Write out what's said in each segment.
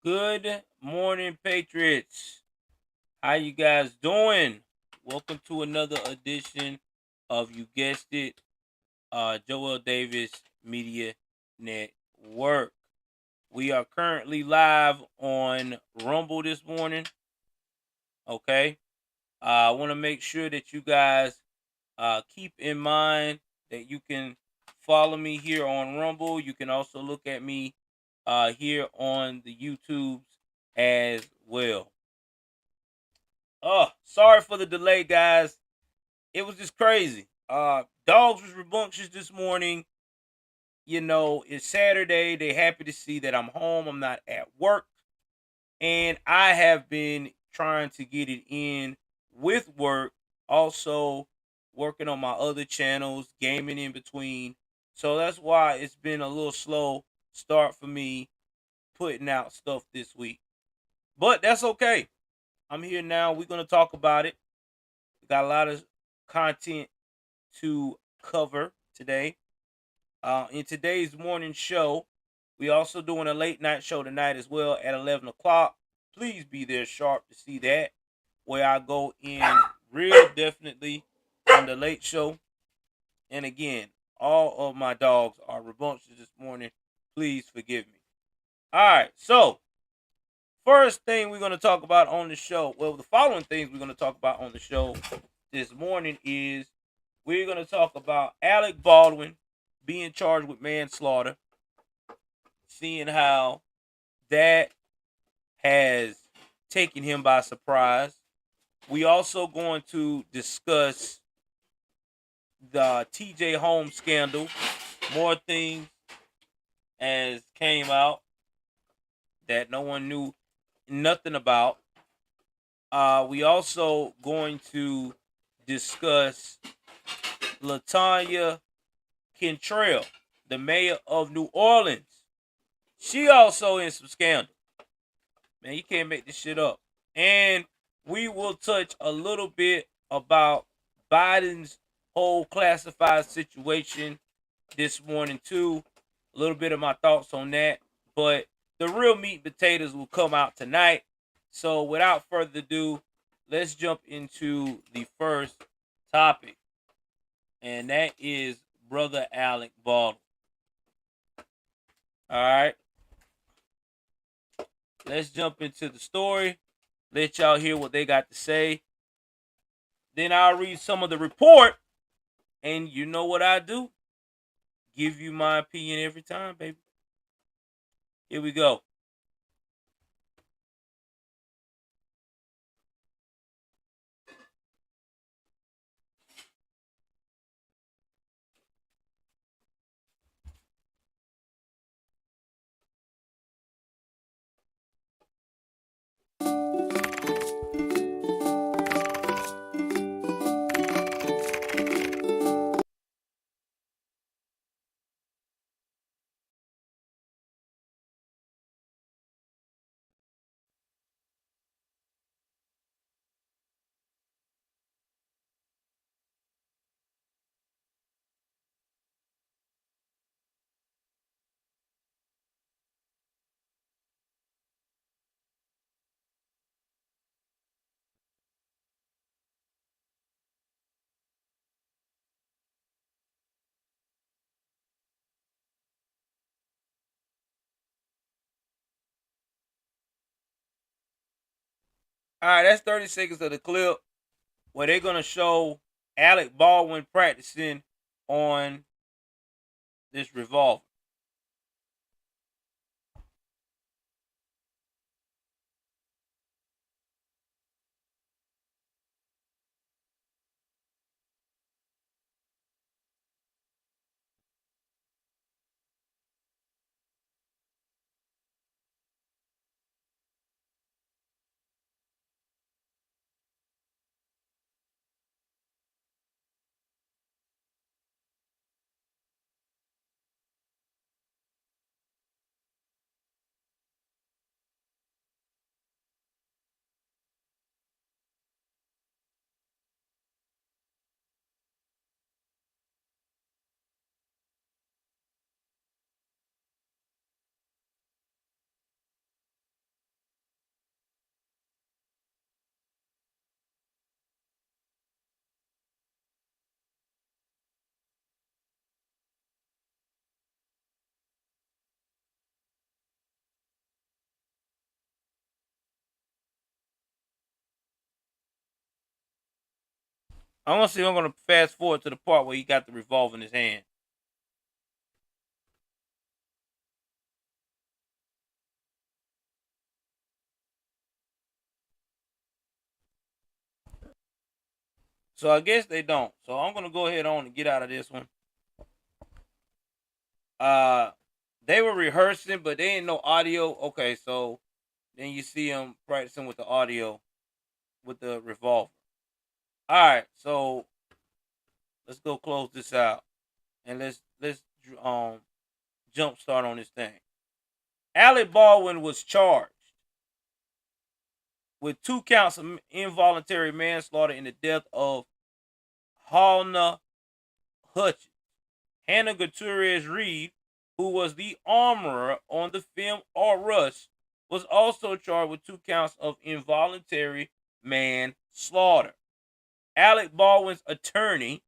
Good morning, Patriots. How you guys doing? Welcome to another edition of you guessed it, Joel Davis Media Network. We are currently live on Rumble this morning. Okay, I want to make sure that you guys keep in mind that you can follow me here on Rumble. You can also look at me here on the YouTubes as well. Oh, sorry for the delay, guys. It was just crazy. Dogs was rambunctious this morning. You know, it's Saturday. They happy to see that I'm home. I'm not at work. And I have been trying to get it in with work. Also working on my other channels, gaming in between. So that's why it's been a little slow start for me putting out stuff this week. But that's okay. I'm here now. We're going to talk about it. We got a lot of content to cover today. In today's morning show, we also doing a late night show tonight as well at 11 o'clock. Please be there sharp to see that, where I go in real definitely on the late show. And again, all of my dogs are rambunctious this morning. Please forgive me. All right, so first thing we're going to talk about on the show, well, the following things we're going to talk about on the show this morning is we're going to talk about Alec Baldwin being charged with manslaughter, seeing how that has taken him by surprise. We also going to discuss the TJ Holmes scandal. More things as came out that no one knew nothing about. We also going to discuss LaTanya Cantrell, the mayor of New Orleans. She also in some scandal. Man, you can't make this shit up. And we will touch a little bit about Biden's whole classified situation this morning too. A little bit of my thoughts on that. But the real meat and potatoes will come out tonight. So without further ado, let's jump into the first topic. And that is Brother Alec Baldwin. All right. Let's jump into the story. Let y'all hear what they got to say. Then I'll read some of the report. And you know what I do? Give you my opinion every time, baby. Here we go. All right, that's 30 seconds of the clip where they're going to show Alec Baldwin practicing on this revolver. I'm gonna see. I'm gonna fast forward to the part where he got the revolver in his hand. So I guess they don't. So I'm gonna go ahead on and get out of this one. Uh, they were rehearsing, but they ain't no audio. Okay, so then you see them practicing with the audio with the revolver. All right, so let's go close this out and let's jump start on this thing. Alec Baldwin was charged with 2 counts of involuntary manslaughter in the death of Halna Hutchins. Hannah Gutierrez Reed, who was the armorer on the film Or Rush, was also charged with 2 counts of involuntary manslaughter. Alec Baldwin's attorney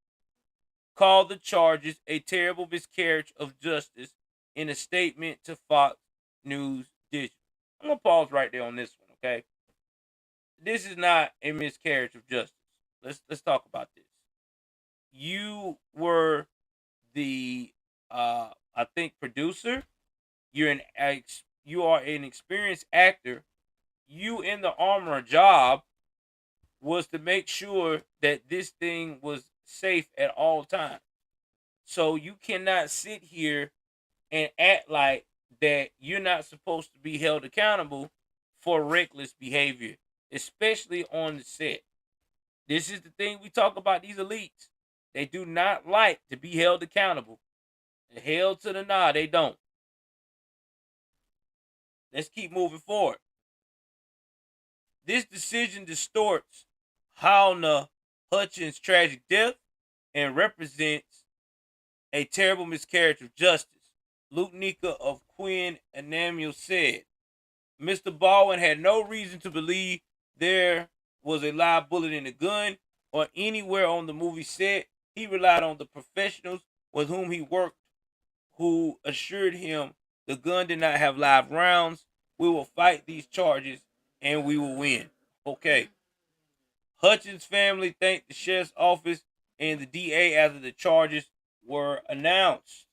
called the charges a terrible miscarriage of justice in a statement to Fox News Digital. I'm gonna pause right there on this one, okay? This is not a miscarriage of justice. Let's talk about this. You were the I think producer. You are an experienced actor. You in the armor job was to make sure that this thing was safe at all times. So you cannot sit here and act like that you're not supposed to be held accountable for reckless behavior, especially on the set. This is the thing we talk about these elites. They do not like to be held accountable. Hell to the nah, they don't. Let's keep moving forward. This decision distorts Halna Hutchins' tragic death and represents a terrible miscarriage of justice. Luke Nika of Quinn Enamel said, Mr. Baldwin had no reason to believe there was a live bullet in the gun or anywhere on the movie set. He relied on the professionals with whom he worked who assured him the gun did not have live rounds. We will fight these charges and we will win. Okay. Hutchins' family thanked the sheriff's office and the DA after the charges were announced.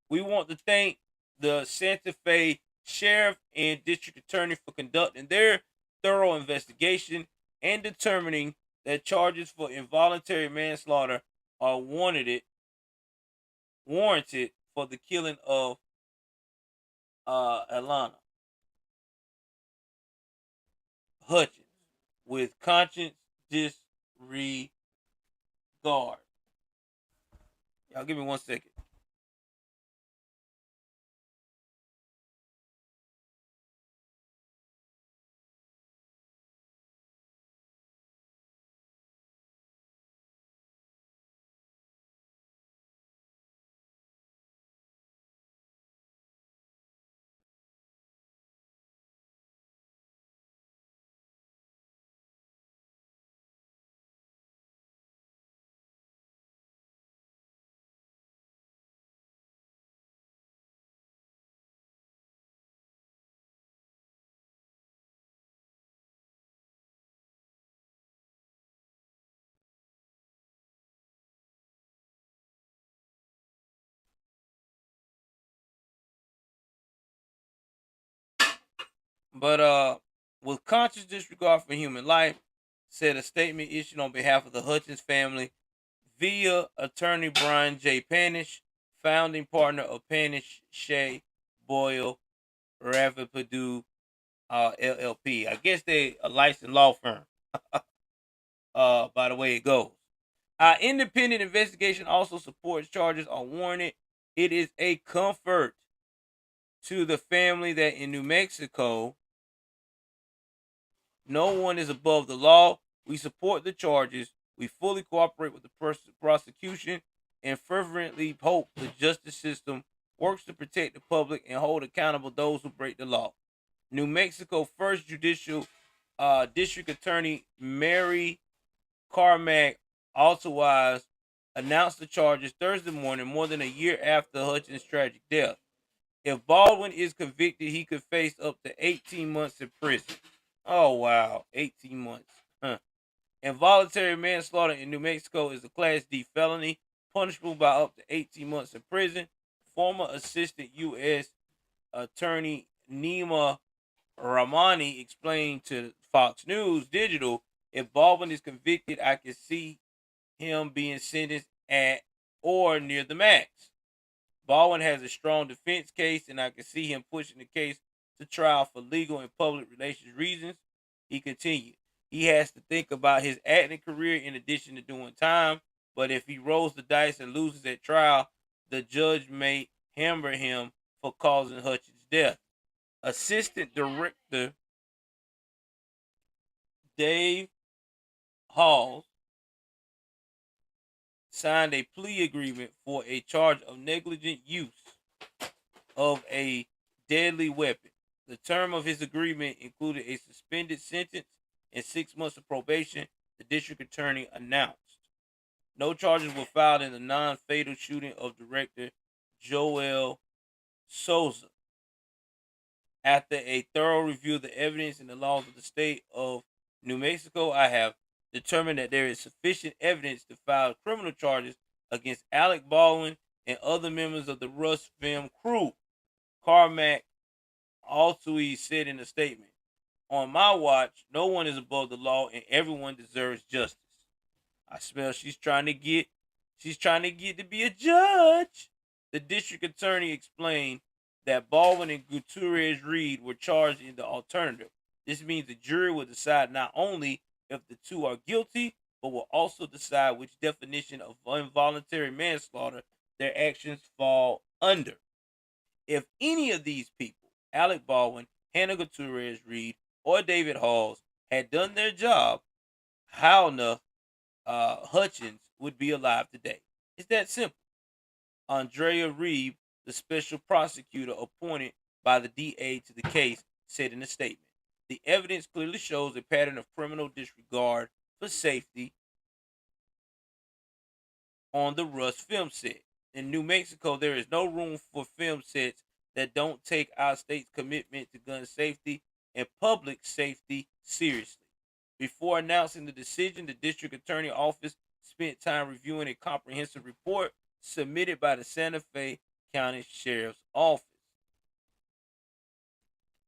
We want to thank the Santa Fe sheriff and district attorney for conducting their thorough investigation and determining that charges for involuntary manslaughter are warranted for the killing of Alana Hutchins with conscience disregard. Y'all give me 1 second. But with conscious disregard for human life, said a statement issued on behalf of the Hutchins family via attorney Brian J. Panish, founding partner of Panish, Shea, Boyle, Ravipadu, LLP. I guess they a licensed law firm. By the way it goes. Independent investigation also supports charges are warranted. It is a comfort to the family that in New Mexico, no one is above the law. We support the charges. We fully cooperate with the prosecution and fervently hope the justice system works to protect the public and hold accountable those who break the law. New Mexico First Judicial District Attorney Mary Carmack Altawise announced the charges Thursday morning, more than a year after Hutchins' tragic death. If Baldwin is convicted, he could face up to 18 months in prison. Oh, wow. 18 months. Huh. Involuntary manslaughter in New Mexico is a Class D felony, punishable by up to 18 months in prison. Former Assistant U.S. Attorney Nima Ramani explained to Fox News Digital, if Baldwin is convicted, I can see him being sentenced at or near the max. Baldwin has a strong defense case, and I can see him pushing the case to trial for legal and public relations reasons. He continued. He has to think about his acting career in addition to doing time, but if he rolls the dice and loses at trial, the judge may hammer him for causing Hutchins' death. Assistant Director Dave Halls signed a plea agreement for a charge of negligent use of a deadly weapon. The term of his agreement included a suspended sentence and 6 months of probation, the district attorney announced. No charges were filed in the non-fatal shooting of director Joel Souza. After a thorough review of the evidence and the laws of the state of New Mexico, I have determined that there is sufficient evidence to file criminal charges against Alec Baldwin and other members of the Russ film crew. Carmack also said in a statement, on my watch, no one is above the law and everyone deserves justice. I smell she's trying to get to be a judge. The district attorney explained that Baldwin and Gutierrez Reed were charged in the alternative. This means the jury will decide not only if the two are guilty, but will also decide which definition of involuntary manslaughter their actions fall under. If any of these people, Alec Baldwin, Hannah Gutierrez Reed, or David Halls, had done their job, how Hutchins would be alive today. It's that simple. Andrea Reeve, the special prosecutor appointed by the DA to the case, said in a statement, the evidence clearly shows a pattern of criminal disregard for safety on the Russ film set. In New Mexico, there is no room for film sets that don't take our state's commitment to gun safety and public safety seriously. Before announcing the decision, the district attorney office spent time reviewing a comprehensive report submitted by the Santa Fe County Sheriff's Office.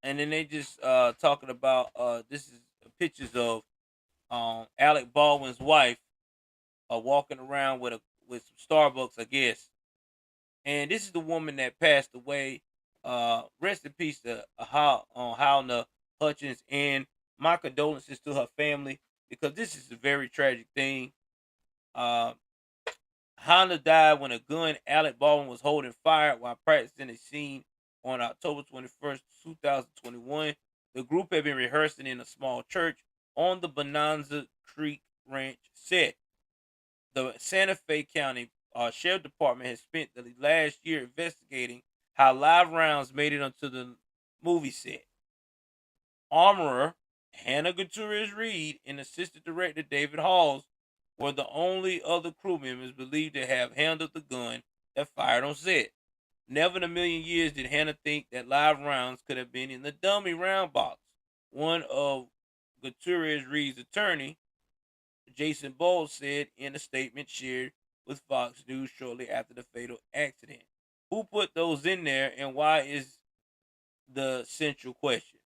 And then they just talking about this is pictures of Alec Baldwin's wife walking around with some Starbucks, I guess. And this is the woman that passed away. Rest in peace to Halna Hutchins, and my condolences to her family because this is a very tragic thing. Halna died when a gun Alec Baldwin was holding fired while practicing a scene on October 21st, 2021. The group had been rehearsing in a small church on the Bonanza Creek Ranch set. The Santa Fe County Sheriff Department has spent the last year investigating how live rounds made it onto the movie set. Armorer Hannah Gutierrez Reed and Assistant Director David Halls were the only other crew members believed to have handled the gun that fired on set. Never in a million years did Hannah think that live rounds could have been in the dummy round box. One of Gutierrez Reed's attorney, Jason Bowles, said in a statement shared with Fox News shortly after the fatal accident. Who put those in there and why is the central question.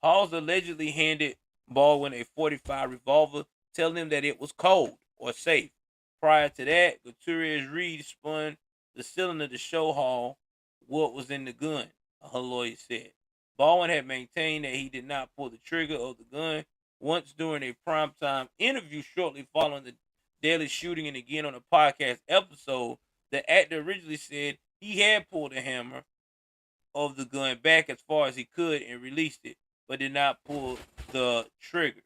Halls allegedly handed Baldwin a .45 revolver, telling him that it was cold or safe. Prior to that, Gutierrez Reed spun the cylinder to show Hall what was in the gun, her lawyer said. Baldwin had maintained that he did not pull the trigger of the gun. Once during a primetime interview shortly following the deadly shooting and again on a podcast episode, the actor originally said he had pulled the hammer of the gun back as far as he could and released it, but did not pull the trigger.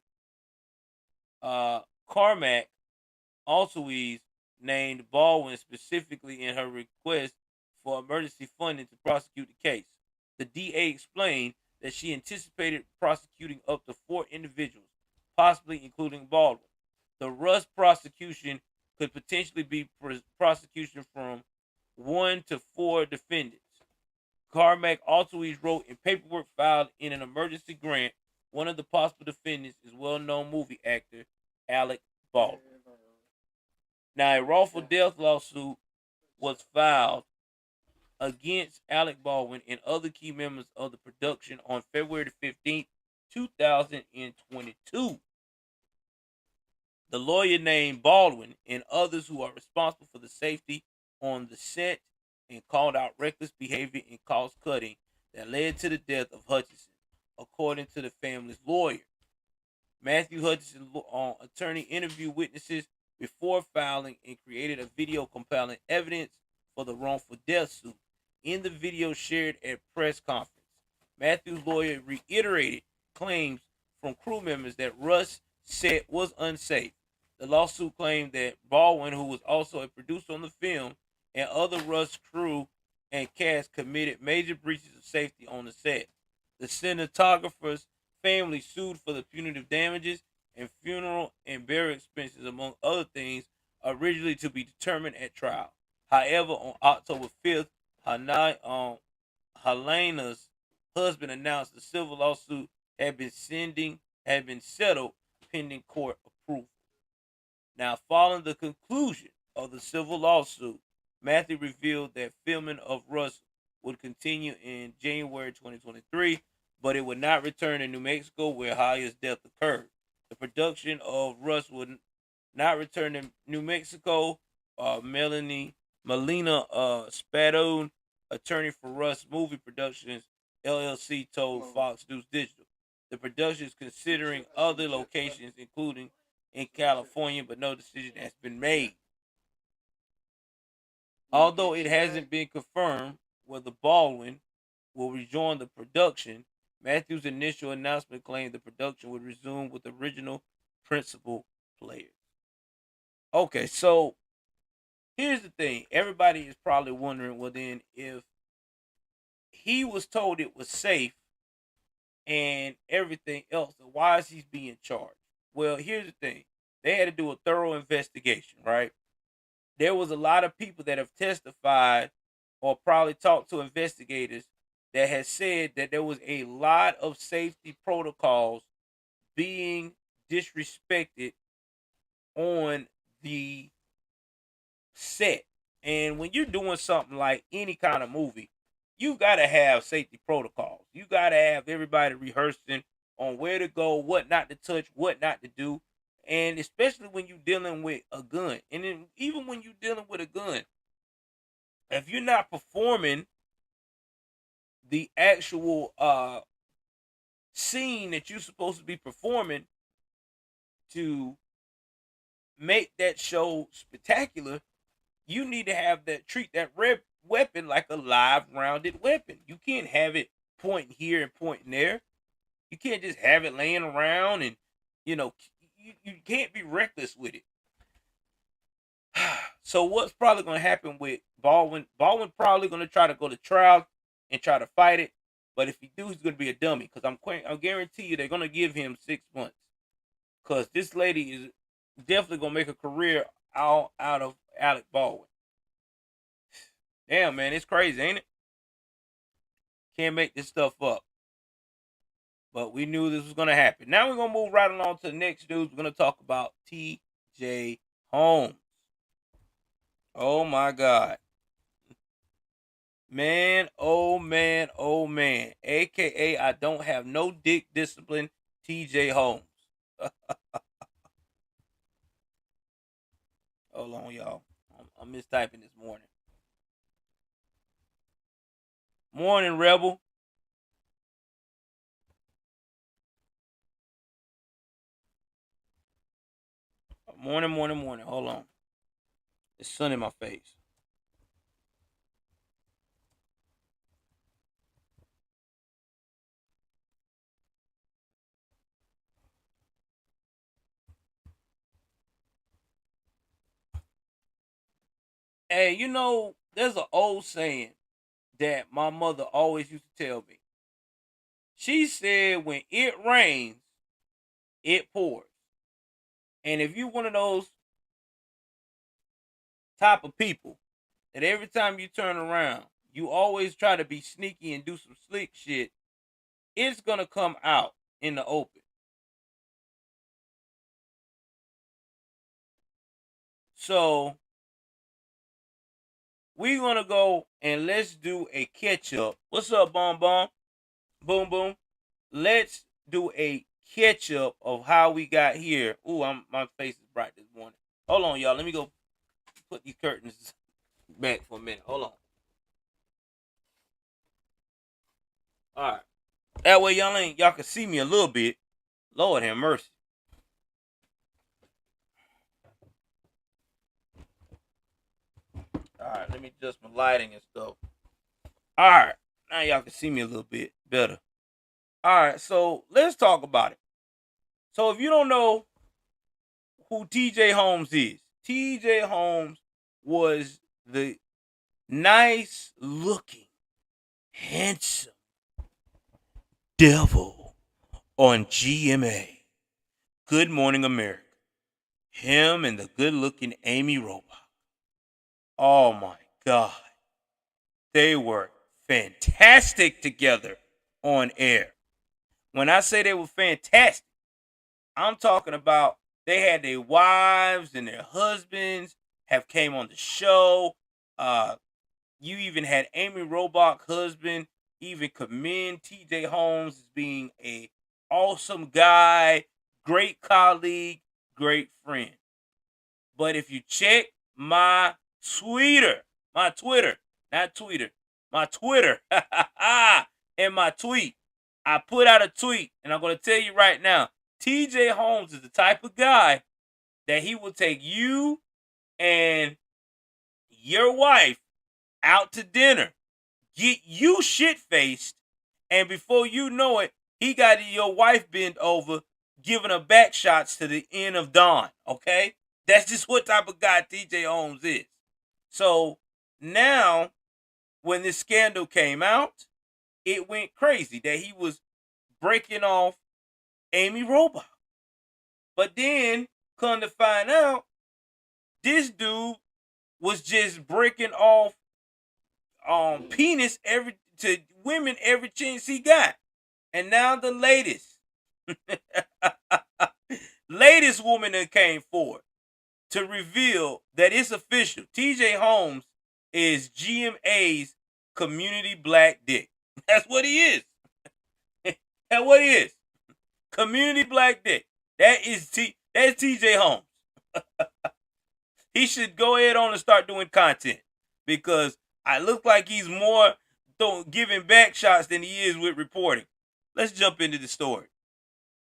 Carmack also named Baldwin specifically in her request for emergency funding to prosecute the case. The DA explained that she anticipated prosecuting up to 4 individuals, possibly including Baldwin. The Russ prosecution could potentially be prosecution from 1 to 4 defendants. Carmack also wrote in paperwork filed in an emergency grant, one of the possible defendants is well-known movie actor Alec Baldwin. Now, a wrongful death lawsuit was filed against Alec Baldwin and other key members of the production on February 15th, 2022. The lawyer named Baldwin and others who are responsible for the safety on the set and called out reckless behavior and cost cutting that led to the death of Hutchinson, according to the family's lawyer. Matthew Hutchinson's attorney interviewed witnesses before filing and created a video compiling evidence for the wrongful death suit. In the video shared at press conference, Matthew's lawyer reiterated claims from crew members that Russ' set was unsafe. The lawsuit claimed that Baldwin, who was also a producer on the film, and other Russ crew and cast committed major breaches of safety on the set. The cinematographer's family sued for the punitive damages and funeral and burial expenses, among other things, originally to be determined at trial. However, on October 5th, Helena's husband announced the civil lawsuit had been settled pending court approval. Now, following the conclusion of the civil lawsuit, Matthew revealed that filming of Russ would continue in January 2023, but it would not return to New Mexico where Haya's death occurred. The production of Russ would not return to New Mexico. Melina Spadone, attorney for Russ Movie Productions LLC, told Fox News Digital. The production is considering other locations, including in California, but no decision has been made. Although it hasn't been confirmed whether Baldwin will rejoin the production, Matthew's initial announcement claimed the production would resume with original principal players. Okay, so here's the thing. Everybody is probably wondering, well then, if he was told it was safe and everything else, why is he being charged? Well, here's the thing. They had to do a thorough investigation, right? There was a lot of people that have testified or probably talked to investigators that has said that there was a lot of safety protocols being disrespected on the set. And when you're doing something like any kind of movie, you got to have safety protocols. You got to have everybody rehearsing on where to go, what not to touch, what not to do. And especially when you're dealing with a gun. And then even when you're dealing with a gun, if you're not performing the actual scene that you're supposed to be performing to make that show spectacular, you need to have that, treat that weapon like a live rounded weapon. You can't have it pointing here and pointing there. You can't just have it laying around and, you can't be reckless with it. So what's probably going to happen with Baldwin? Baldwin probably going to try to go to trial and try to fight it. But if he do, he's going to be a dummy. Because I guarantee you they're going to give him 6 months. Because this lady is definitely going to make a career out of Alec Baldwin. Damn, man, it's crazy, ain't it? Can't make this stuff up. But we knew this was going to happen. Now we're going to move right along to the next news. We're going to talk about T.J. Holmes. Oh, my God. Man, oh, man, oh, man. A.K.A. I don't have no dick discipline, T.J. Holmes. Hold on, y'all. I'm mistyping this morning. Morning, Rebel. Morning. Hold on. There's sun in my face. Hey, there's an old saying that my mother always used to tell me. She said, when it rains, it pours. And if you're one of those type of people that every time you turn around, you always try to be sneaky and do some slick shit, it's going to come out in the open. So we're gonna go and let's do a catch up. What's up, Bomb Bomb? Boom Boom. Let's do a catch up of how we got here. Ooh, my face is bright this morning. Hold on, y'all. Let me go put these curtains back for a minute. Hold on. All right. That way y'all can see me a little bit. Lord have mercy. All right, let me adjust my lighting and stuff. All right, now y'all can see me a little bit better. All right, so let's talk about it. So if you don't know who TJ Holmes is, TJ Holmes was the nice looking, handsome devil on GMA. Good Morning America. Him and the good looking Amy Robach. Oh my God. They were fantastic together on air. When I say they were fantastic, I'm talking about they had their wives and their husbands have came on the show. You even had Amy Robach's husband even commend TJ Holmes as being a awesome guy, great colleague, great friend. But if you check my Twitter, not Twitter, my Twitter, and my tweet, I put out a tweet, and I'm going to tell you right now, TJ Holmes is the type of guy that he will take you and your wife out to dinner, get you shit-faced, and before you know it, he got your wife bent over, giving her back shots to the end of dawn, okay? That's just what type of guy TJ Holmes is. So now, when this scandal came out, it went crazy that he was breaking off Amy Robach. But then, come to find out, this dude was just breaking off penis to women every chance he got. And now the latest woman that came forward to reveal that it's official. TJ Holmes is GMA's community black dick. That's what he is. That's what he is. Community black dick. That's TJ Holmes. He should go ahead on and start doing content because I look like he's more giving back shots than he is with reporting. Let's jump into the story.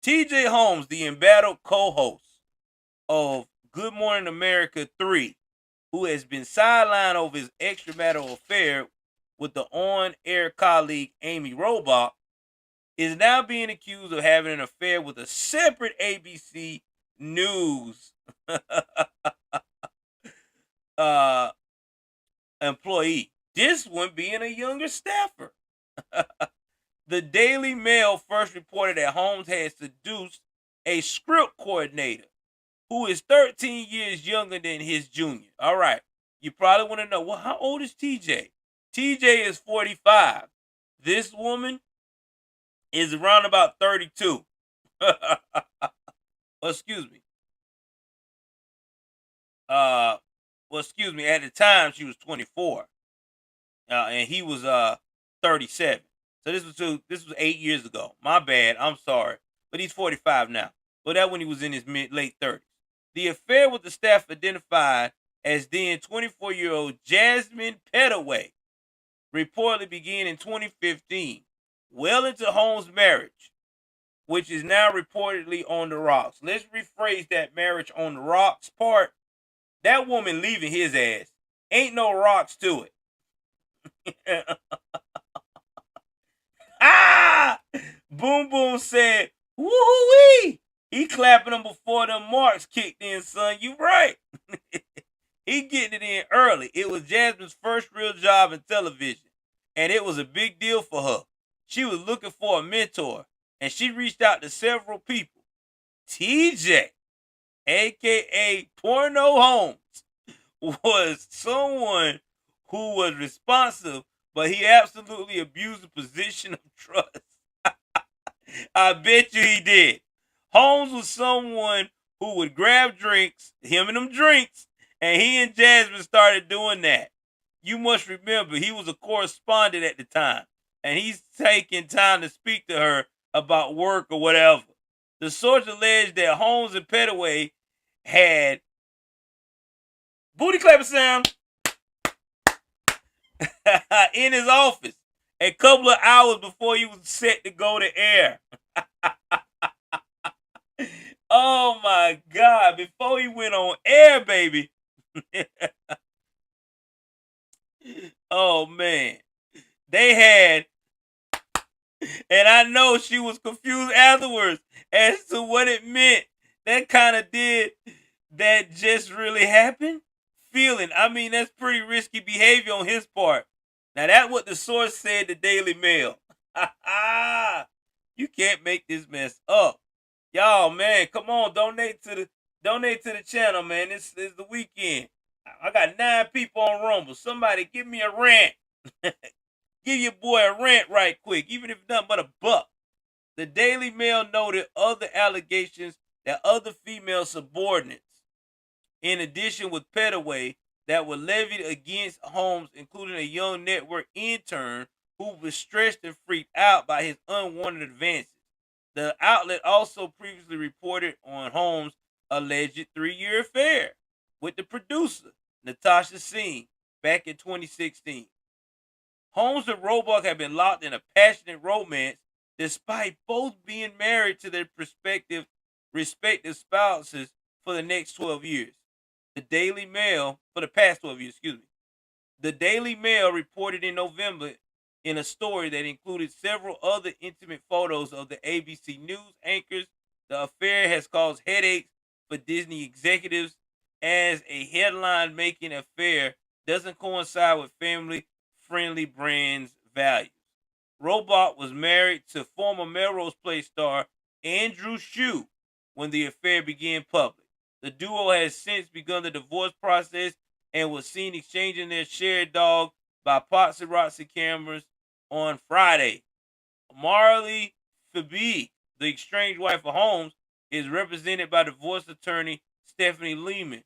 TJ Holmes, the embattled co-host of Good Morning America 3, who has been sidelined over his extramarital affair with the on-air colleague Amy Robach, is now being accused of having an affair with a separate ABC News employee. This one being a younger staffer. The Daily Mail first reported that Holmes had seduced a script coordinator who is 13 years younger than his junior. All right. You probably want to know, well, how old is TJ? TJ is 45. This woman is around about 32. Excuse me. Excuse me. At the time, she was 24. And he was 37. So this was 8 years ago. My bad. I'm sorry. But he's 45 now. But that when he was in his late 30s. The affair with the staff identified as then 24-year-old Jasmine Pettaway reportedly began in 2015, well into Holmes' marriage, which is now reportedly on the rocks. Let's rephrase that marriage on the rocks part. That woman leaving his ass. Ain't no rocks to it. Boom Boom said, woo-wee! He clapping them before them marks kicked in, son. You right. He getting it in early. It was Jasmine's first real job in television, and it was a big deal for her. She was looking for a mentor, and she reached out to several people. TJ, a.k.a. Porno Holmes, was someone who was responsive, but he absolutely abused the position of trust. I bet you he did. Holmes was someone who would grab drinks, him and them drinks, And he and Jasmine started doing that. You must remember, he was a correspondent at the time. And he's taking time to speak to her about work or whatever. The source alleged that Holmes and Petaway had booty clapper sound in his office a couple of hours before he was set to go to air. Oh my God, before he went on air, baby. Oh man. They had, and I know she was confused afterwards as to what it meant. That kind of did that just really happen feeling. I mean, that's pretty risky behavior on his part. Now, that's what the source said to Daily Mail. You can't make this mess up. Y'all, man, come on, donate to the channel, man. This is the weekend. I got 9 people on Rumble. Somebody give me a rant. Give your boy a rant right quick, even if it's nothing but $1. The Daily Mail noted other allegations that other female subordinates, in addition with Petaway, that were levied against Holmes, including a young network intern who was stressed and freaked out by his unwanted advances. The outlet also previously reported on Holmes' alleged 3-year affair with the producer, Natasha Singh, back in 2016. Holmes and Roebuck have been locked in a passionate romance despite both being married to their respective spouses for the next 12 years. The Daily Mail, for the past 12 years, excuse me. The Daily Mail reported in November in a story that included several other intimate photos of the ABC News anchors. The affair has caused headaches for Disney executives as a headline-making affair doesn't coincide with family-friendly brands' values. Roebuck was married to former Melrose Place star Andrew Shue when the affair began public. The duo has since begun the divorce process and was seen exchanging their shared dog by paparazzi cameras on Friday. Marley Fabi, the estranged wife of Holmes, is represented by divorce attorney Stephanie Lehman,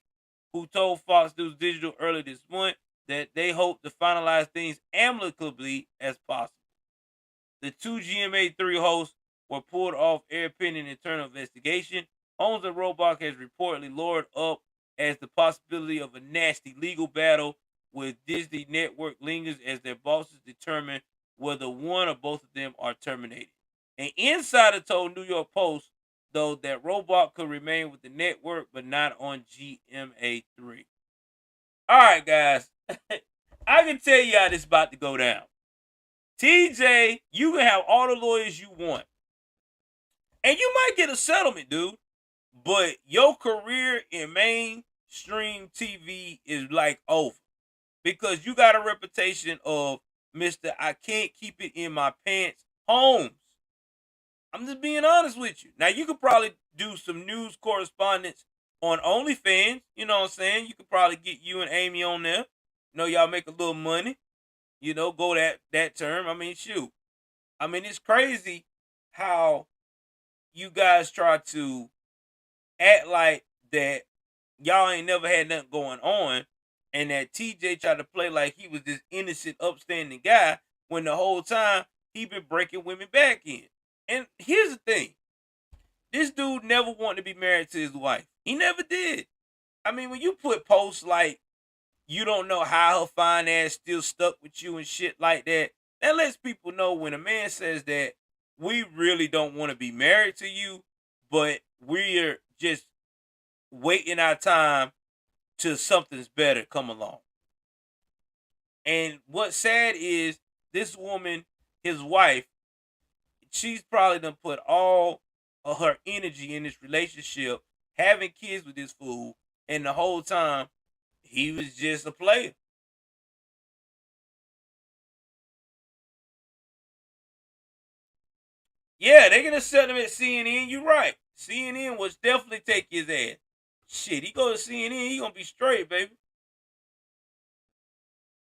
who told Fox News Digital earlier this month that they hope to finalize things amicably as possible. The 2 GMA3 hosts were pulled off air pending internal investigation. Holmes and Roebuck has reportedly lured up as the possibility of a nasty legal battle with Disney Network lingers as their bosses determine whether one or both of them are terminated. An insider told New York Post, though, that Roebuck could remain with the network but not on GMA3. All right, guys. I can tell you how this is about to go down. TJ, you can have all the lawyers you want. And you might get a settlement, dude. But your career in mainstream TV is like over. Because you got a reputation of Mr. I can't keep it in my pants Holmes. I'm just being honest with you. Now, you could probably do some news correspondence on OnlyFans. You know what I'm saying? You could probably get you and Amy on there. You know, y'all make a little money. You know, go that term. I mean, shoot. I mean, it's crazy how you guys try to act like that y'all ain't never had nothing going on, and that TJ tried to play like he was this innocent, upstanding guy when the whole time he been breaking women back in. And here's the thing. This dude never wanted to be married to his wife. He never did. I mean, when you put posts like, you don't know how her fine ass still stuck with you and shit like that, that lets people know when a man says that we really don't want to be married to you, but we're just waiting our time till something's better come along. And what's sad is this woman, his wife, she's probably done put all of her energy in this relationship, having kids with this fool, and the whole time he was just a player. Yeah, they gonna set him at CNN. You're right. CNN was definitely take his ass. Shit, he go to CNN, he gonna be straight, baby.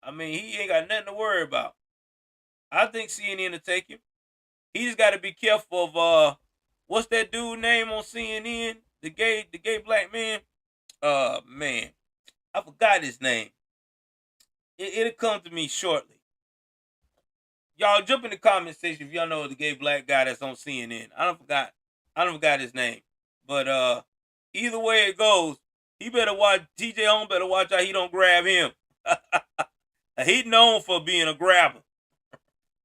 I mean, he ain't got nothing to worry about. I think CNN will take him. He just got to be careful of what's that dude name on CNN? The gay black man. Man, I forgot his name. It'll come to me shortly. Y'all jump in the comment section if y'all know the gay black guy that's on CNN. I don't forgot his name. But either way it goes, he better watch. TJ Holmes better watch out he don't grab him. He known for being a grabber.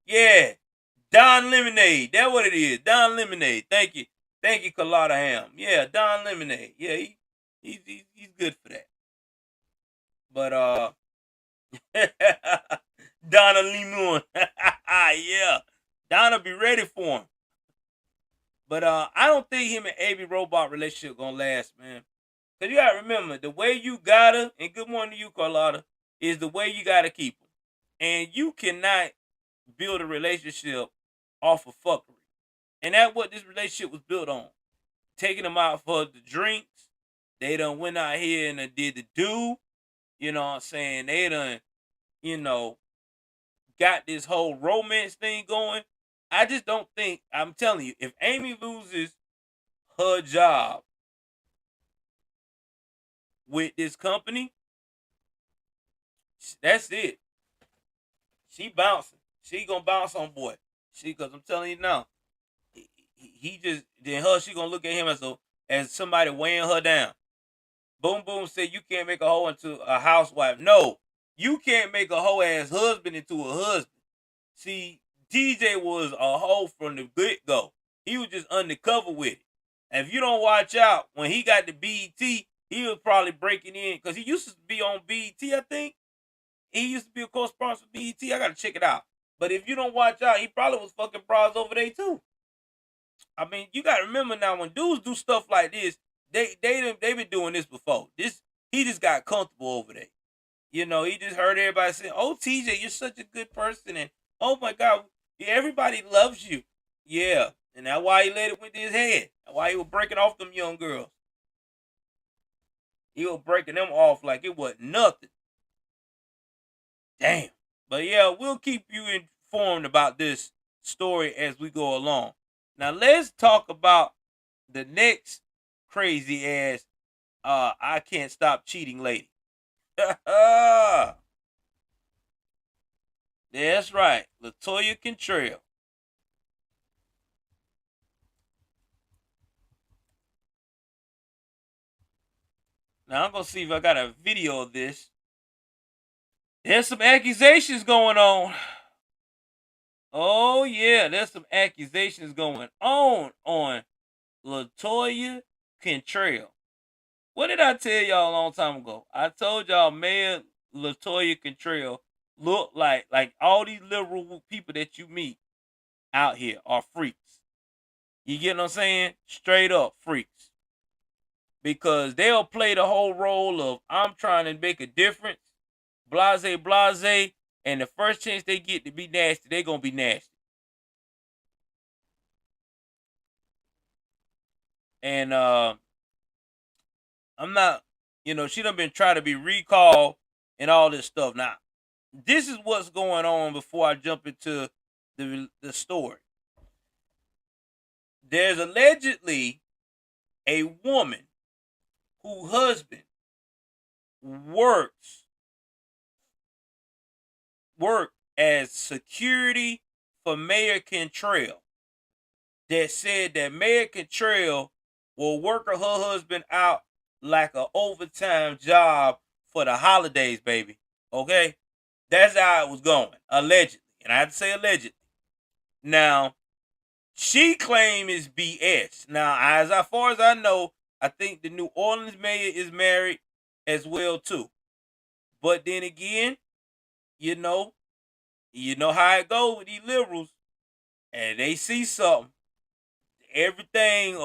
Yeah, Don Lemonade. That's what it is. Don Lemonade. Thank you, Carlotta Ham. Yeah, Don Lemonade. Yeah, he's good for that. But Donna Lemon. Yeah, Donna be ready for him. But I don't think him and AB Robot relationship gonna last, man. Cause you gotta remember the way you gotta, and good morning to you, Carlotta, is the way you gotta keep them. And you cannot build a relationship off of fuckery. And that's what this relationship was built on. Taking them out for the drinks. They done went out here and did the do. You know what I'm saying? They done, got this whole romance thing going. I just don't think, I'm telling you, if Amy loses her job with this company, that's it. She bouncing. She gonna bounce on boy. Cause I'm telling you now, he just she gonna look at him as somebody weighing her down. Boom Boom said you can't make a hoe into a housewife. No, you can't make a hoe ass husband into a husband. See, DJ was a hoe from the get go. He was just undercover with it. And if you don't watch out, when he got the BET, he was probably breaking in because he used to be on BET, I think. He used to be a co-sponsor for BET. I gotta check it out. But if you don't watch out, he probably was fucking bras over there too. I mean, you gotta remember now when dudes do stuff like this, they been doing this before. He just got comfortable over there. He just heard everybody saying, "Oh, TJ, you're such a good person," and "Oh my God, everybody loves you." Yeah, and that's why he let it with his head. That's why he was breaking off them young girls. He was breaking them off like it wasn't nothing. Damn. But yeah, we'll keep you informed about this story as we go along. Now let's talk about the next crazy ass I can't stop cheating lady. That's right, Latoya Cantrell. Now I'm gonna see if I got a video of this. There's some accusations going on. Oh yeah, there's some accusations going on Latoya Cantrell. What did I tell y'all a long time ago? I told y'all Mayor Latoya Cantrell look like all these liberal people that you meet out here are freaks. You get what I'm saying? Straight up freaks. Because they'll play the whole role of I'm trying to make a difference, blase, and the first chance they get to be nasty, they're going to be nasty. And I'm not, she done been trying to be recalled and all this stuff. Now, this is what's going on before I jump into the story. There's allegedly a woman whose husband worked as security for Mayor Cantrell that said that Mayor Cantrell will work her husband out like an overtime job for the holidays, baby. Okay? That's how it was going, allegedly. And I have to say allegedly. Now, she claims it's BS. Now, as far as I know, I think the New Orleans mayor is married as well, too. But then again, you know how it goes with these liberals. And they see something. Everything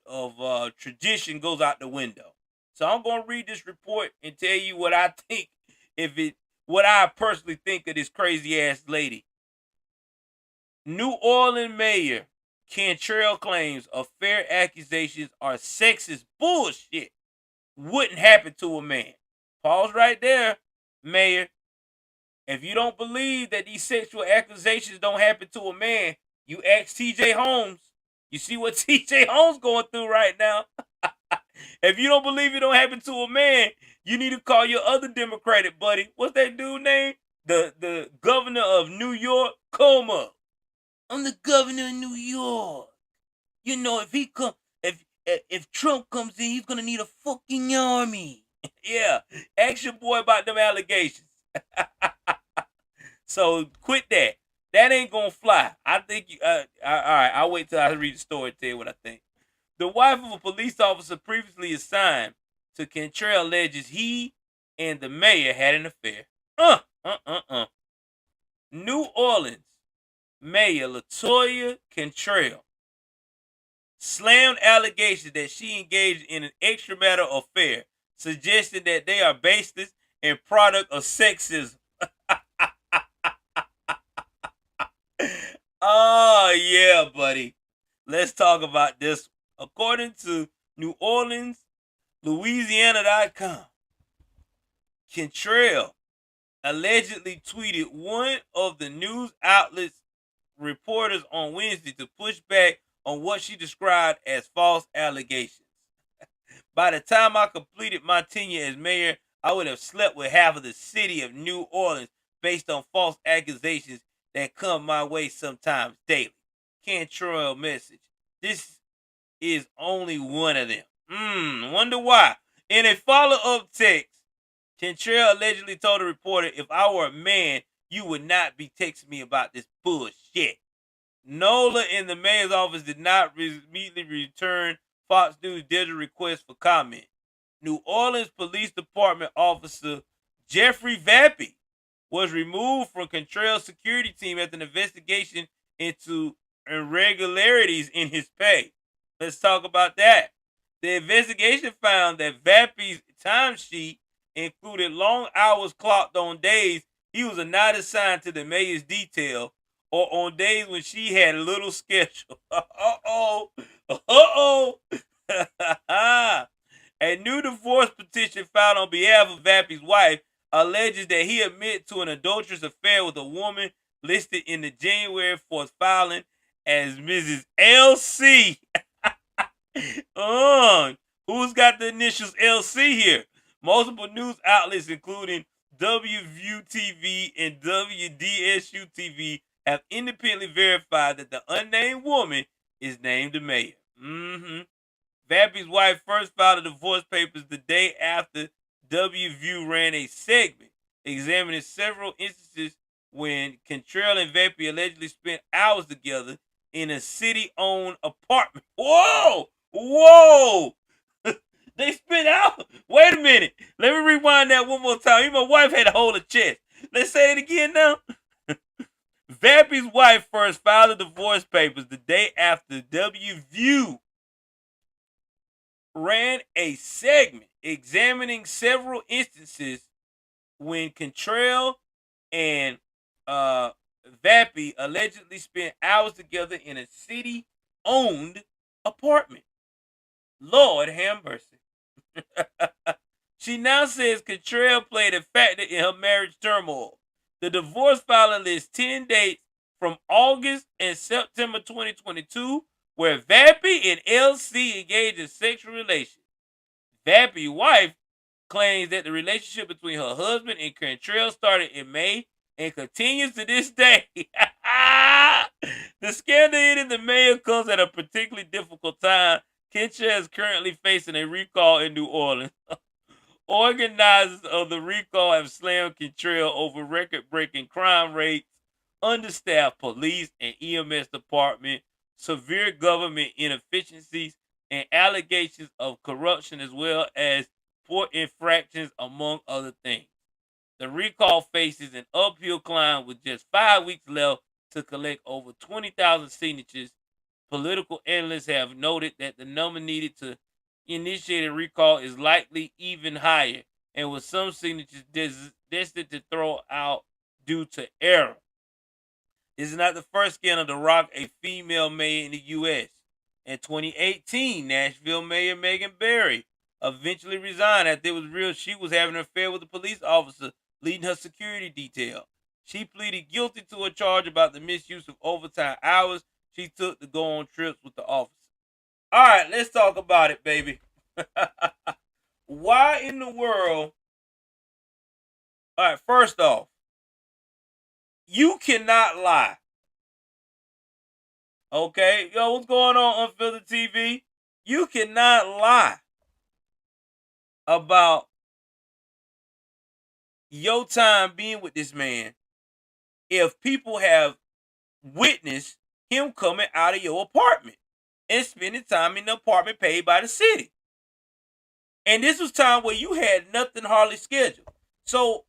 of tradition goes out the window. So I'm going to read this report and tell you what I think, what I personally think of this crazy ass lady. New Orleans Mayor Cantrell claims affair accusations are sexist bullshit. Wouldn't happen to a man. Pause right there, Mayor. If you don't believe that these sexual accusations don't happen to a man, you ask TJ Holmes. You see what TJ Holmes going through right now? If you don't believe it don't happen to a man, you need to call your other Democratic buddy. What's that dude name? The governor of New York, Cuomo. I'm the governor of New York. You know, if he come, if Trump comes in, he's gonna need a fucking army. Yeah, ask your boy about them allegations. So quit that. That ain't gonna fly. I think you. All right, I'll wait till I read the story and tell you what I think. The wife of a police officer previously assigned to Cantrell alleges he and the mayor had an affair. New Orleans Mayor Latoya Cantrell slammed allegations that she engaged in an extramarital affair, suggesting that they are baseless and product of sexism. Oh, yeah, buddy. Let's talk about this. According to New Orleans, Louisiana.com, Cantrell allegedly tweeted one of the news outlets' reporters on Wednesday to push back on what she described as false allegations. By the time I completed my tenure as mayor, I would have slept with half of the city of New Orleans based on false accusations that come my way sometimes daily. Cantrell message. This is only one of them. Wonder why. In a follow-up text, Cantrell allegedly told the reporter, if I were a man, you would not be texting me about this bullshit. Nola in the mayor's office did not immediately return Fox News' digital request for comment. New Orleans Police Department officer Jeffrey Vappy was removed from Cantrell's security team after an investigation into irregularities in his pay. Let's talk about that. The investigation found that Vappy's timesheet included long hours clocked on days he was not assigned to the mayor's detail or on days when she had little schedule. A new divorce petition filed on behalf of Vappy's wife alleges that he admitted to an adulterous affair with a woman listed in the January 4th filing as Mrs. LC. Who's got the initials LC here? Multiple news outlets, including WView TV and WDSU TV, have independently verified that the unnamed woman is named the mayor. Vappy's wife first filed the divorce papers the day after WView ran a segment examining several instances when Cantrell and Vappy allegedly spent hours together in a city-owned apartment. Whoa! They spent out. Wait a minute. Let me rewind that one more time. Even my wife had to hold her chest. Let's say it again now. Vappy's wife first filed the divorce papers the day after WView ran a segment examining several instances when Cantrell and Vappy allegedly spent hours together in a city-owned apartment. Lord have mercy. She now says Cantrell played a factor in her marriage turmoil. The divorce filing lists 10 dates from August and September 2022 where Vappy and LC engaged in sexual relations. Vappy's wife claims that the relationship between her husband and Cantrell started in May and continues to this day. The scandal hitting the mayor comes at a particularly difficult time. Cantrell is currently facing a recall in New Orleans. Organizers of the recall have slammed Cantrell over record-breaking crime rates, understaffed police and EMS department, severe government inefficiencies, and allegations of corruption as well as port infractions, among other things. The recall faces an uphill climb with just 5 weeks left to collect over 20,000 signatures. Political analysts have noted that the number needed to initiate a recall is likely even higher, and with some signatures destined to throw out due to error. This is not the first scandal to rock a female mayor in the U.S. In 2018, Nashville Mayor Megan Barry eventually resigned after it was revealed she was having an affair with a police officer leading her security detail. She pleaded guilty to a charge about the misuse of overtime hours she took to go on trips with the officer. All right, let's talk about it, baby. Why in the world? All right, first off, you cannot lie. Okay, yo, what's going on Unfiltered TV? You cannot lie about your time being with this man if people have witnessed him coming out of your apartment and spending time in the apartment paid by the city. And this was time where you had nothing hardly scheduled. So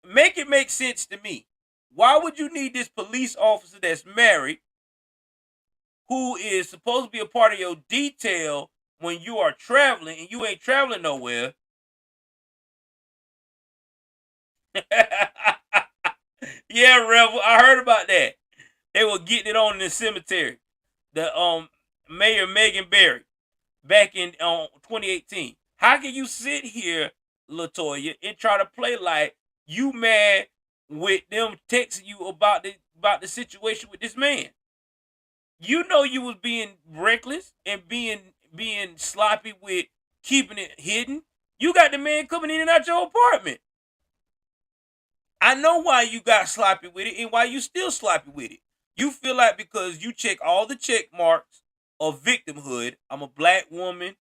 make it make sense to me. Why would you need this police officer that's married who is supposed to be a part of your detail when you are traveling and you ain't traveling nowhere? Yeah, Rebel, I heard about that. They were getting it on in the cemetery. The Mayor Megan Barry back in 2018. How can you sit here, Latoya, and try to play like you mad with them texting you about the situation with this man? You know you was being reckless and being sloppy with keeping it hidden. You got the man coming in and out your apartment. I know why you got sloppy with it and why you still sloppy with it. You feel like because you check all the check marks of victimhood. I'm a black woman,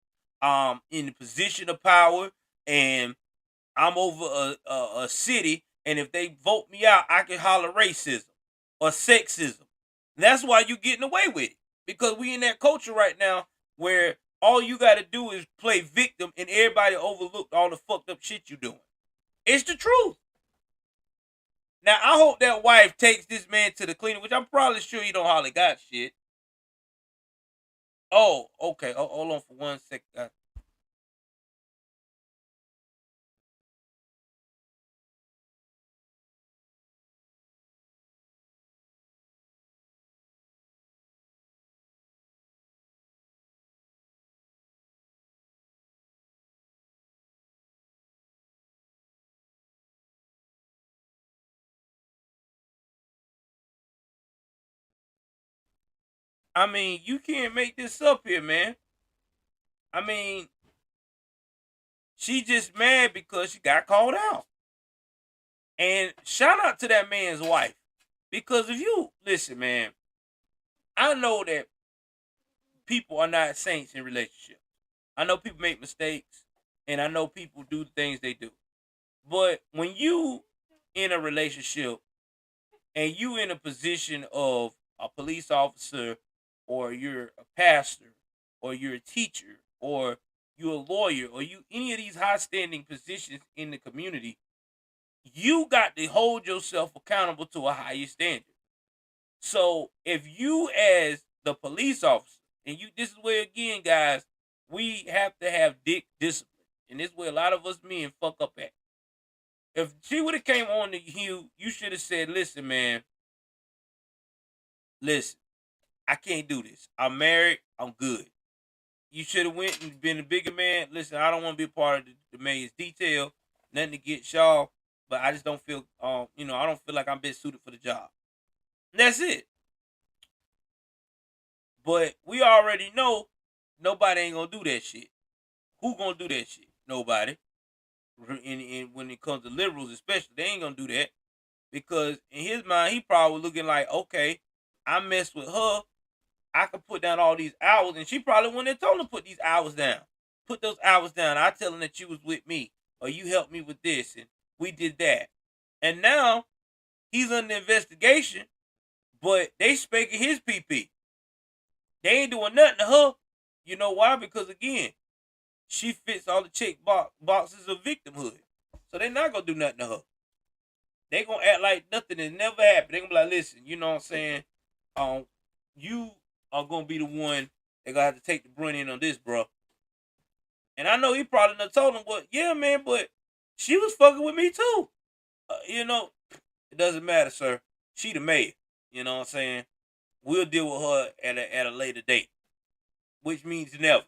in a position of power, and I'm over a city, and if they vote me out, I can holler racism or sexism. That's why you getting away with it. Because we in that culture right now where all you gotta do is play victim and everybody overlook all the fucked up shit you doing. It's the truth. Now I hope that wife takes this man to the cleaner, which I'm probably sure you don't hardly got shit. Oh, okay. Oh, hold on for 1 second. I mean, you can't make this up here, man. I mean, she just mad because she got called out. And shout out to that man's wife. Because if you listen, man, I know that people are not saints in relationships. I know people make mistakes and I know people do the things they do. But when you in a relationship and you in a position of a police officer or you're a pastor or you're a teacher or you're a lawyer or you any of these high standing positions in the community, you got to hold yourself accountable to a higher standard. So if you as the police officer, and you this is where again, guys, we have to have dick discipline. And this is where a lot of us men fuck up at. If she would have came on to you should have said, listen, man, listen, I can't do this. I'm married, I'm good. You should have went and been a bigger man. Listen, I don't want to be a part of the man's detail. Nothing to get Shaw, but I just don't feel I don't feel like I'm best suited for the job. And that's it. But we already know nobody ain't gonna do that shit. Who gonna do that shit? Nobody. And when it comes to liberals, especially, they ain't gonna do that because in his mind, he probably looking like, okay, I messed with her. I could put down all these hours, and she probably wouldn't have told him to put these hours down. Put those hours down. I tell him that you was with me, or you helped me with this, and we did that. And now he's under investigation, but they spanking his PP. They ain't doing nothing to her. You know why? Because again, she fits all the boxes of victimhood. So they not gonna do nothing to her. They gonna act like nothing has never happened. They gonna be like, listen, you know what I'm saying? You are gonna be the one that gonna have to take the brunt in on this, bro. And I know he probably done told him, well, yeah, man, but she was fucking with me too. It doesn't matter, sir. She the mayor. You know what I'm saying? We'll deal with her at a later date, which means never.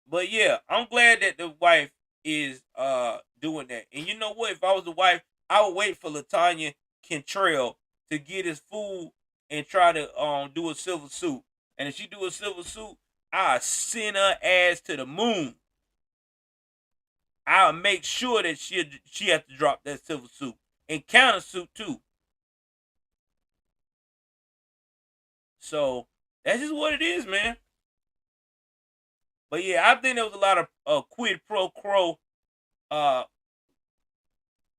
But yeah, I'm glad that the wife is doing that. And you know what? If I was the wife, I would wait for Latanya Cantrell to get his food and try to do a silver suit. And if she do a silver suit, I'll send her ass to the moon. I'll make sure that she has to drop that civil suit and countersuit too. So that's just what it is, man. But yeah, I think there was a lot of quid pro quo uh,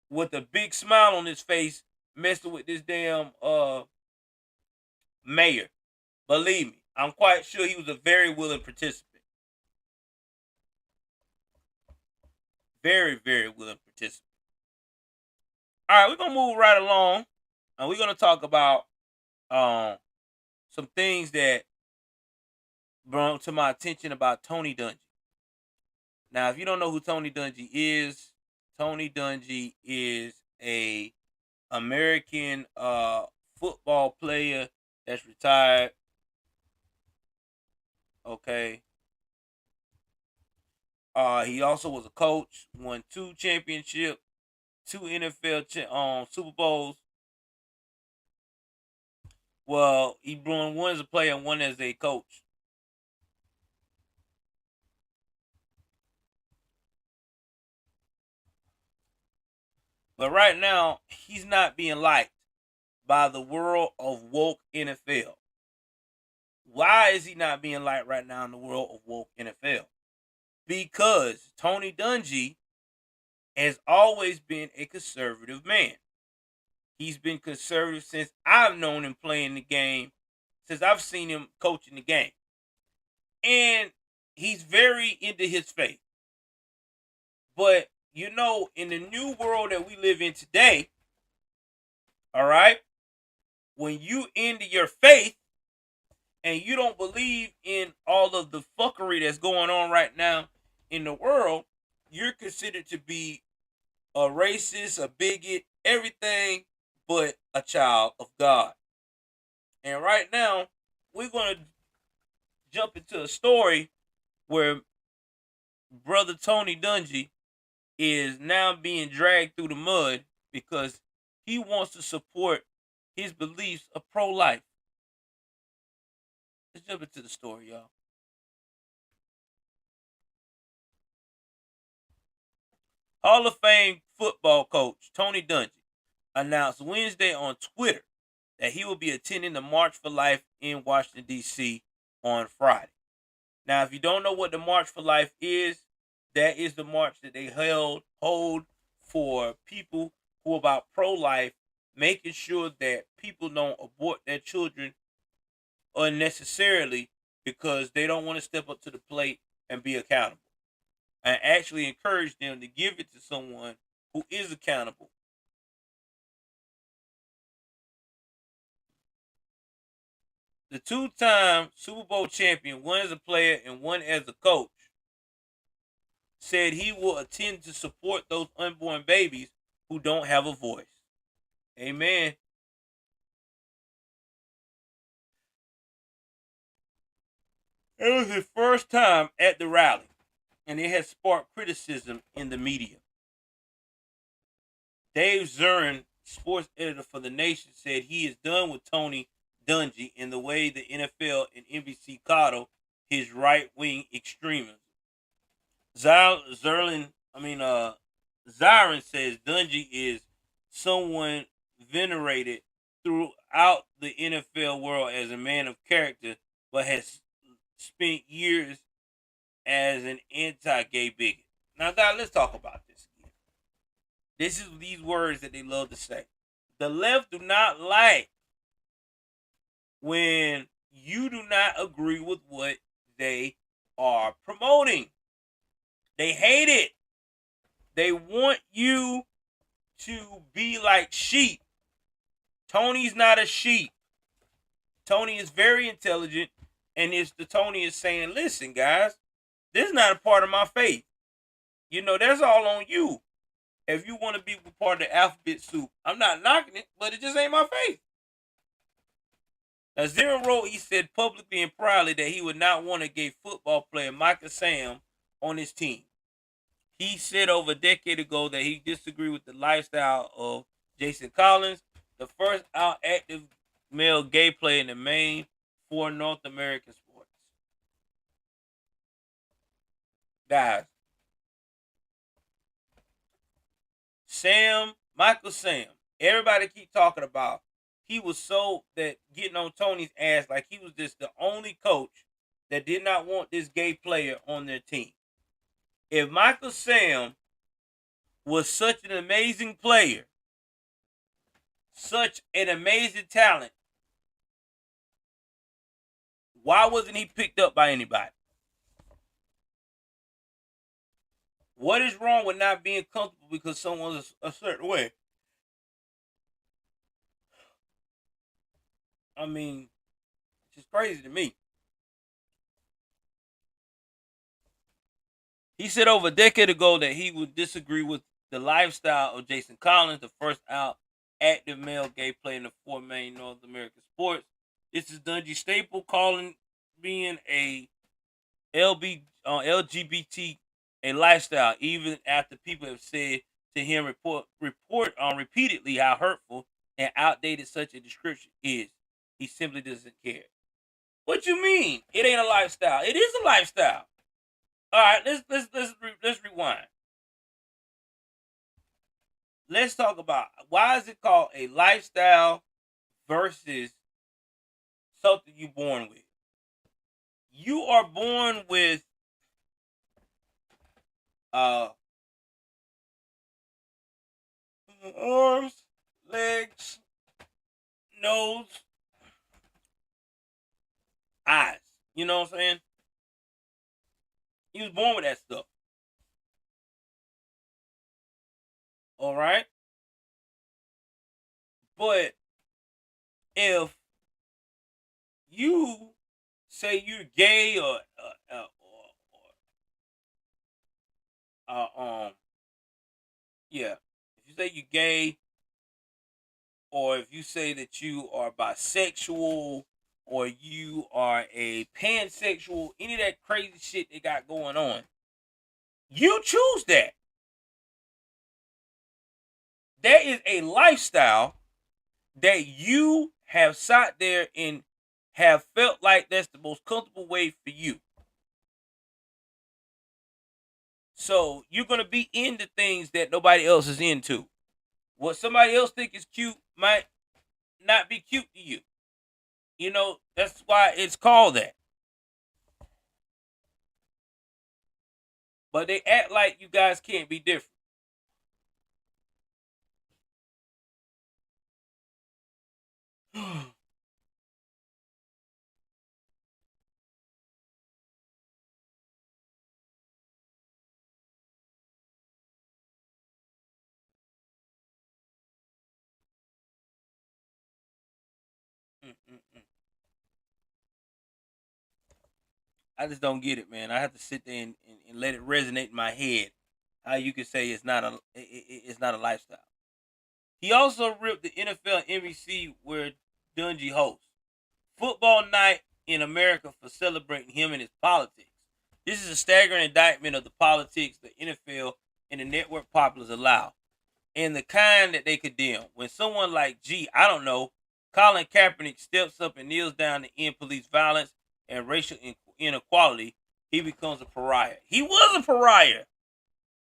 with a big smile on his face messing with this damn mayor. Believe me, I'm quite sure he was a very willing participant. Very, very willing participant. All right, we're gonna move right along, and we're gonna talk about um some things that brought to my attention about Tony Dungy. Now, if you don't know who Tony Dungy is, Tony Dungy is a American football player that's retired. Okay. He also was a coach, won 2 championships, 2 NFL Super Bowls. Well, he won one as a player and one as a coach. But right now, he's not being liked by the world of woke NFL. Why is he not being liked right now in the world of woke NFL? Because Tony Dungy has always been a conservative man. He's been conservative since I've known him playing the game, since I've seen him coaching the game. And he's very into his faith. But, you know, in the new world that we live in today, all right, when you into your faith and you don't believe in all of the fuckery that's going on right now in the world, you're considered to be a racist, a bigot, everything but a child of God. And right now, we're going to jump into a story where brother Tony Dungy is now being dragged through the mud because he wants to support his beliefs of pro-life. Let's jump into the story, y'all. Hall of Fame football coach Tony Dungy announced Wednesday on Twitter that he will be attending the March for Life in Washington, D.C. on Friday. Now, if you don't know what the March for Life is, that is the march that they hold for people who are about pro-life, making sure that people don't abort their children unnecessarily because they don't want to step up to the plate and be accountable. And actually encourage them to give it to someone who is accountable. The 2-time Super Bowl champion, one as a player and one as a coach, said he will attend to support those unborn babies who don't have a voice. Amen. It was his first time at the rally, and it has sparked criticism in the media. Dave Zern, sports editor for The Nation, said he is done with Tony Dungy in the way the NFL and NBC coddle his right-wing extremism. Zirin says Dungy is someone venerated throughout the NFL world as a man of character, but has spent years as an anti-gay bigot. Now, God, let's talk about this again. This is these words that they love to say. The left do not like when you do not agree with what they are promoting. They hate it. They want you to be like sheep. Tony's not a sheep. Tony is very intelligent, and Tony is saying, listen, guys, this is not a part of my faith. You know, that's all on you. If you want to be part of the alphabet soup, I'm not knocking it, but it just ain't my faith. Now, Zero wrote, he said publicly and proudly that he would not want a gay football player, Micah Sam, on his team. He said over a decade ago that he disagreed with the lifestyle of Jason Collins, the first out active male gay player in the main 4 North American sports. guys. Michael Sam. Everybody keep talking about. He was so that getting on Tony's ass like he was just the only coach that did not want this gay player on their team. If Michael Sam was such an amazing player, such an amazing talent, why wasn't he picked up by anybody? What is wrong with not being comfortable because someone's a certain way? I mean, it's just crazy to me. He said over a decade ago that he would disagree with the lifestyle of Jason Collins, the first out active male gay player in the four main North American sports. This is Dungy Staple calling being a LGBT a lifestyle, even after people have said to him repeatedly how hurtful and outdated such a description is. He simply doesn't care. What you mean? It ain't a lifestyle. It is a lifestyle. All right, let's rewind. Let's talk about why is it called a lifestyle versus something you're born with. You are born with arms, legs, nose, eyes. You know what I'm saying? He was born with that stuff. All right? But if you say you're gay or if you say you're gay, or if you say that you are bisexual, or you are a pansexual, any of that crazy shit they got going on, you choose that. That is a lifestyle that you have sat there and have felt like that's the most comfortable way for you. So you're going to be into things that nobody else is into. What somebody else think is cute might not be cute to you. You know, that's why it's called that. But they act like you guys can't be different. I just don't get it, man. I have to sit there and let it resonate in my head. How you can say it's not a lifestyle. He also ripped the NFL NBC where Dungy hosts football night in America for celebrating him and his politics. This is a staggering indictment of the politics the NFL and the network populace allow, and the kind that they condemn. When someone like I don't know, Colin Kaepernick steps up and kneels down to end police violence and racial inequality, he becomes a pariah. He was a pariah.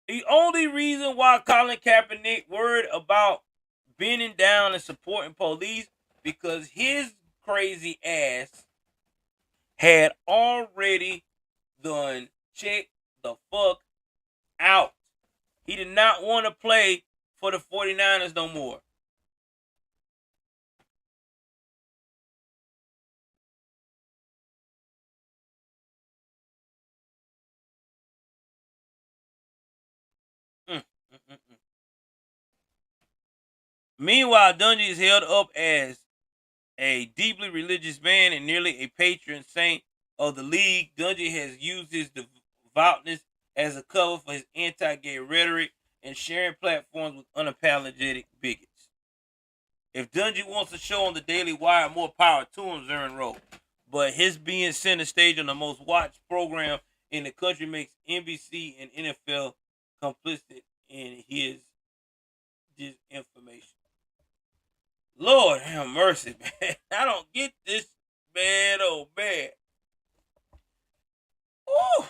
The only reason why Colin Kaepernick worried about bending down and supporting police because his crazy ass had already done checked the fuck out. He did not want to play for the 49ers no more. Meanwhile, Dungy is held up as a deeply religious man and nearly a patron saint of the league. Dungy has used his devoutness as a cover for his anti-gay rhetoric and sharing platforms with unapologetic bigots. If Dungy wants to show on the Daily Wire, more power to him, Zarin wrote. But his being center stage on the most watched program in the country makes NBC and NFL complicit in his disinformation. Lord have mercy, man. I don't get this, man. Oh, man. Ooh.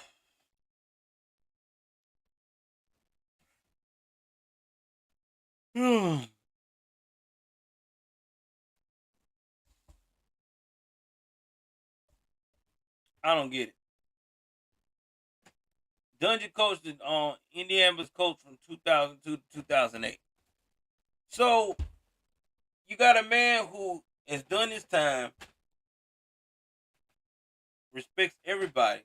I don't get it. Dungy coached Indiana's coach from 2002 to 2008. So you got a man who has done his time, respects everybody.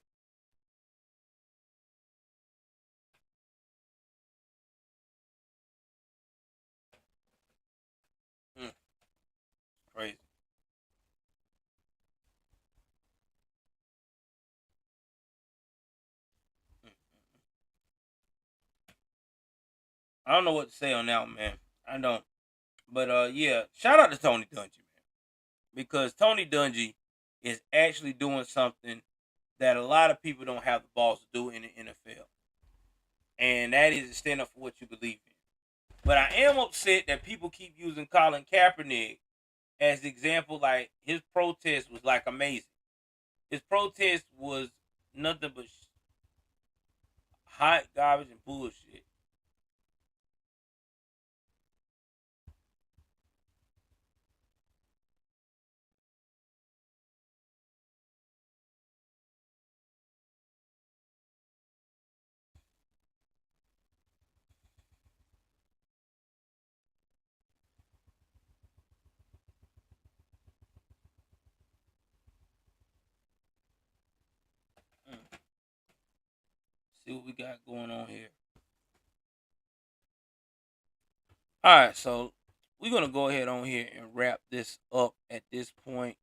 Mm, crazy. Mm. I don't know what to say on that one, man. I don't. But yeah, shout out to Tony Dungy, man, because Tony Dungy is actually doing something that a lot of people don't have the balls to do in the NFL, and that is to stand up for what you believe in. But I am upset that people keep using Colin Kaepernick as the example. Like his protest was like amazing. His protest was nothing but hot garbage and bullshit. Mm. See what we got going on here. All right, so we're gonna go ahead on here and wrap this up at this point.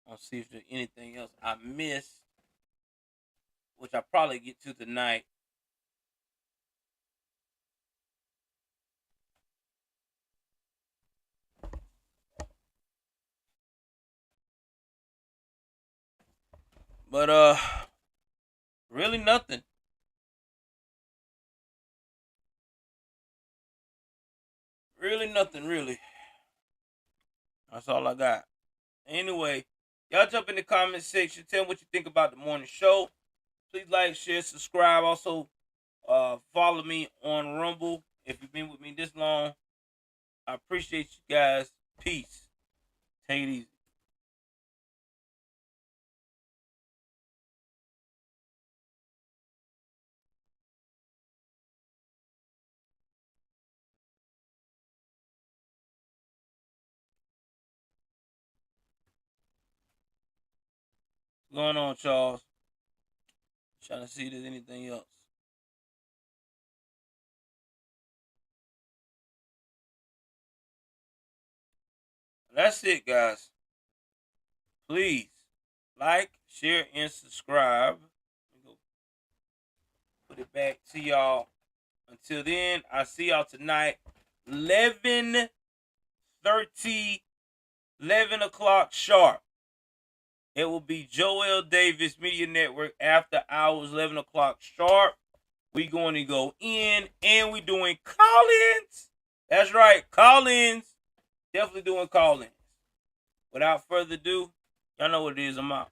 I'll see if there's anything else I missed, which I probably get to tonight. But really nothing. Really nothing. Really. That's all I got. Anyway, y'all jump in the comment section. Tell me what you think about the morning show. Please like, share, subscribe. Also, follow me on Rumble if you've been with me this long. I appreciate you guys. Peace. Take it easy. What's going on, Charles? Trying to see if there's anything else. That's it, guys. Please like, share, and subscribe. Let me go put it back to y'all. Until then, I see y'all tonight. 11:30, 11 o'clock sharp. It will be Joel Davis Media Network after hours, 11 o'clock sharp. We going to go in, and we doing call-ins. That's right, call-ins. Definitely doing call-ins. Without further ado, y'all know what it is. I'm out.